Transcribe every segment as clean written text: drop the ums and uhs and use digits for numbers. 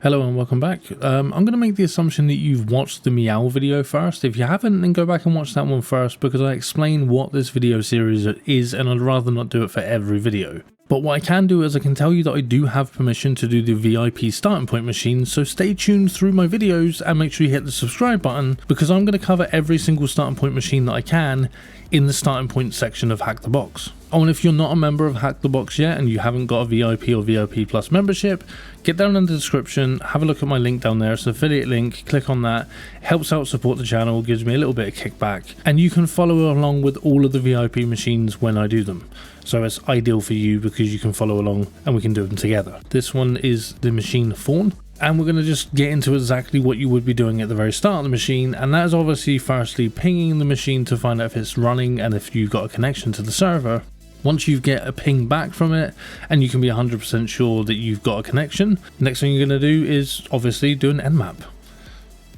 Hello and welcome back. I'm going to make the assumption that you've watched the Meow video first. If you haven't, then go back and watch that one first because I explain what this video series is and I'd rather not do it for every video. But what I can do is I can tell you that I do have permission to do the VIP starting point machine, so stay tuned through my videos and make sure you hit the subscribe button because I'm going to cover every single starting point machine that I can in the starting point section of Hack the Box. Oh, and if you're not a member of Hack the Box yet and you haven't got a VIP or VIP Plus membership, get down in the description, have a look at my link down there. It's an affiliate link, click on that. It helps out support the channel, gives me a little bit of kickback, and you can follow along with all of the VIP machines when I do them. So it's ideal for you because you can follow along and we can do them together. This one is the machine Fawn, and we're going to just get into exactly what you would be doing at the very start of the machine, and that is obviously firstly pinging the machine to find out if it's running and if you've got a connection to the server. Once you get a ping back from it and you can be 100% sure that you've got a connection, next thing you're going to do is obviously do an nmap.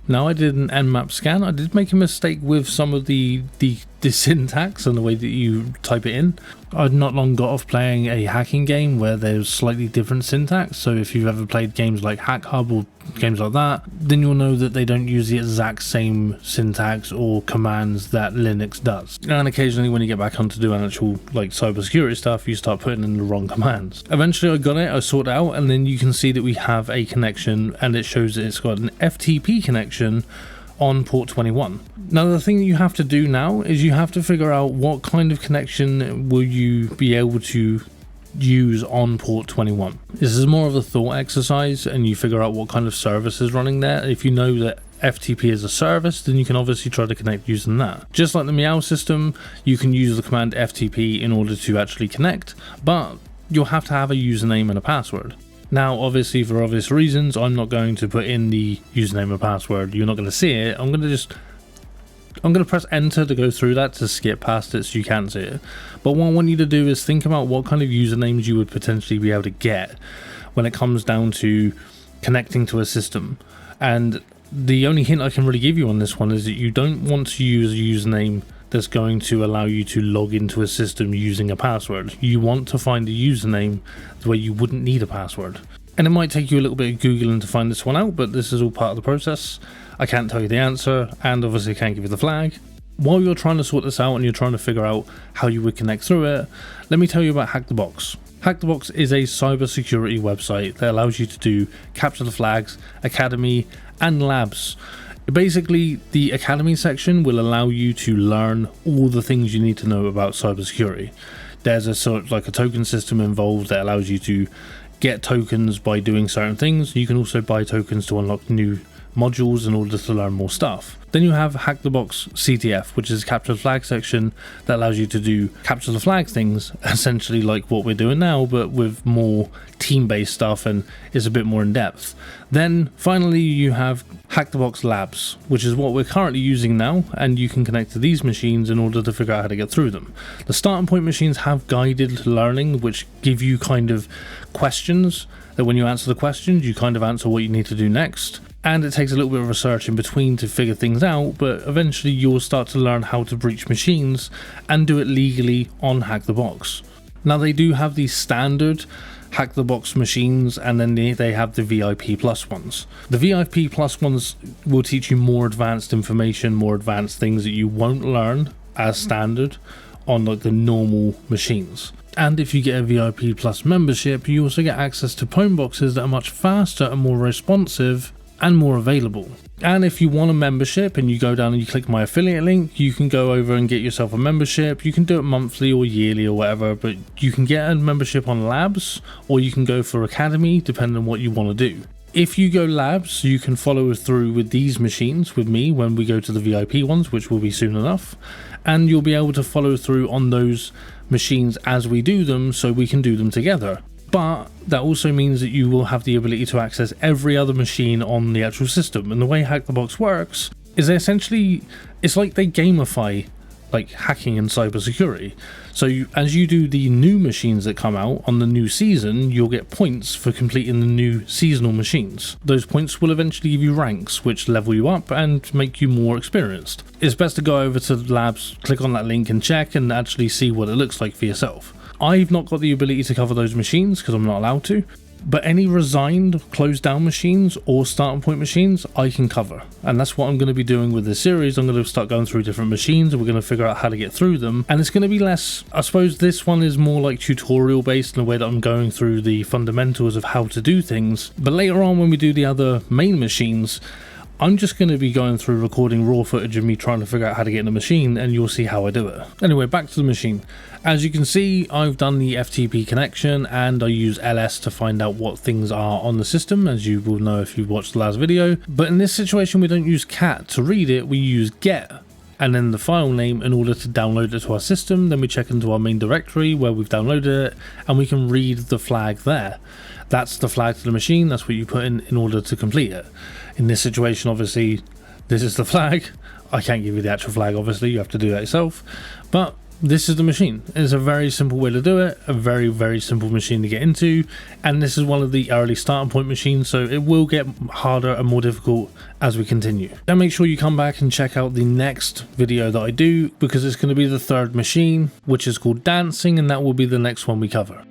Now I did an nmap scan. I did make a mistake with some of the syntax and the way that you type it in. I'd not long got off playing a hacking game where there's slightly different syntax, so if you've ever played games like Hack Hub or games like that, then you'll know that they don't use the exact same syntax or commands that Linux does. And occasionally when you get back on to do actual like cybersecurity stuff, you start putting in the wrong commands. Eventually I got it, I sorted it out, and then you can see that we have a connection and it shows that it's got an FTP connection on port 21. Now the thing that you have to do now is you have to figure out what kind of connection will you be able to use on port 21. This is more of a thought exercise and you figure out what kind of service is running there. If you know that FTP is a service, then you can obviously try to connect using that. Just like the Meow system, you can use the command FTP in order to actually connect, but you'll have to have a username and a password. Now obviously for obvious reasons I'm not going to put in the username and password, you're not going to see it. I'm going to press enter to go through that to skip past it so you can see it. But what I want you to do is think about what kind of usernames you would potentially be able to get when it comes down to connecting to a system. And the only hint I can really give you on this one is that you don't want to use a username that's going to allow you to log into a system using a password. You want to find a username where you wouldn't need a password. And it might take you a little bit of Googling to find this one out, but this is all part of the process. I can't tell you the answer, and obviously I can't give you the flag. While you're trying to sort this out and you're trying to figure out how you would connect through it, let me tell you about Hack the Box. Hack the Box is a cybersecurity website that allows you to do capture the flags, academy, and labs. Basically, the academy section will allow you to learn all the things you need to know about cybersecurity. There's a sort of like a token system involved that allows you to get tokens by doing certain things. You can also buy tokens to unlock new modules in order to learn more stuff. Then you have Hack the Box CTF, which is capture the flag section that allows you to do capture the flag things, essentially like what we're doing now, but with more team-based stuff and is a bit more in depth. Then finally you have Hack the Box Labs, which is what we're currently using now, and you can connect to these machines in order to figure out how to get through them. The starting point machines have guided learning, which give you kind of questions that when you answer the questions, you kind of answer what you need to do next. And it takes a little bit of research in between to figure things out, but eventually you'll start to learn how to breach machines and do it legally on Hack the Box. Now they do have the standard Hack the Box machines, and then they have the VIP Plus ones. The VIP Plus ones will teach you more advanced information, more advanced things that you won't learn as standard on like the normal machines. And if you get a VIP Plus membership, you also get access to phone boxes that are much faster and more responsive and more available. And if you want a membership and you go down and you click my affiliate link, you can go over and get yourself a membership. You can do it monthly or yearly or whatever, but you can get a membership on Labs or you can go for Academy depending on what you want to do. If you go Labs, you can follow through with these machines with me when we go to the VIP ones, which will be soon enough, and you'll be able to follow through on those machines as we do them so we can do them together. But that also means that you will have the ability to access every other machine on the actual system. And the way Hack the Box works is essentially, it's like they gamify like hacking and cybersecurity. So as you do the new machines that come out on the new season, you'll get points for completing the new seasonal machines. Those points will eventually give you ranks, which level you up and make you more experienced. It's best to go over to the labs, click on that link and check and actually see what it looks like for yourself. I've not got the ability to cover those machines because I'm not allowed to, But any resigned closed down machines or starting point machines I can cover, and that's what I'm going to be doing with this series. I'm going to start going through different machines and we're going to figure out how to get through them, and it's going to be less, I suppose this one is more like tutorial based in the way that I'm going through the fundamentals of how to do things, but later on when we do the other main machines, I'm just going to be going through recording raw footage of me trying to figure out how to get in the machine, and you'll see how I do it. Anyway, back to the machine. As you can see, I've done the FTP connection and I use ls to find out what things are on the system, as you will know if you've watched the last video. But in this situation, we don't use cat to read it, we use get and then the file name in order to download it to our system. Then we check into our main directory where we've downloaded it and we can read the flag there. That's the flag to the machine, that's what you put in order to complete it. In this situation, obviously, this is the flag. I can't give you the actual flag, obviously, you have to do that yourself. But this is the machine. It's a very simple way to do it, a very, very simple machine to get into. And this is one of the early starting point machines, so it will get harder and more difficult as we continue. Then make sure you come back and check out the next video that I do, because it's going to be the third machine, which is called dancing, and that will be the next one we cover.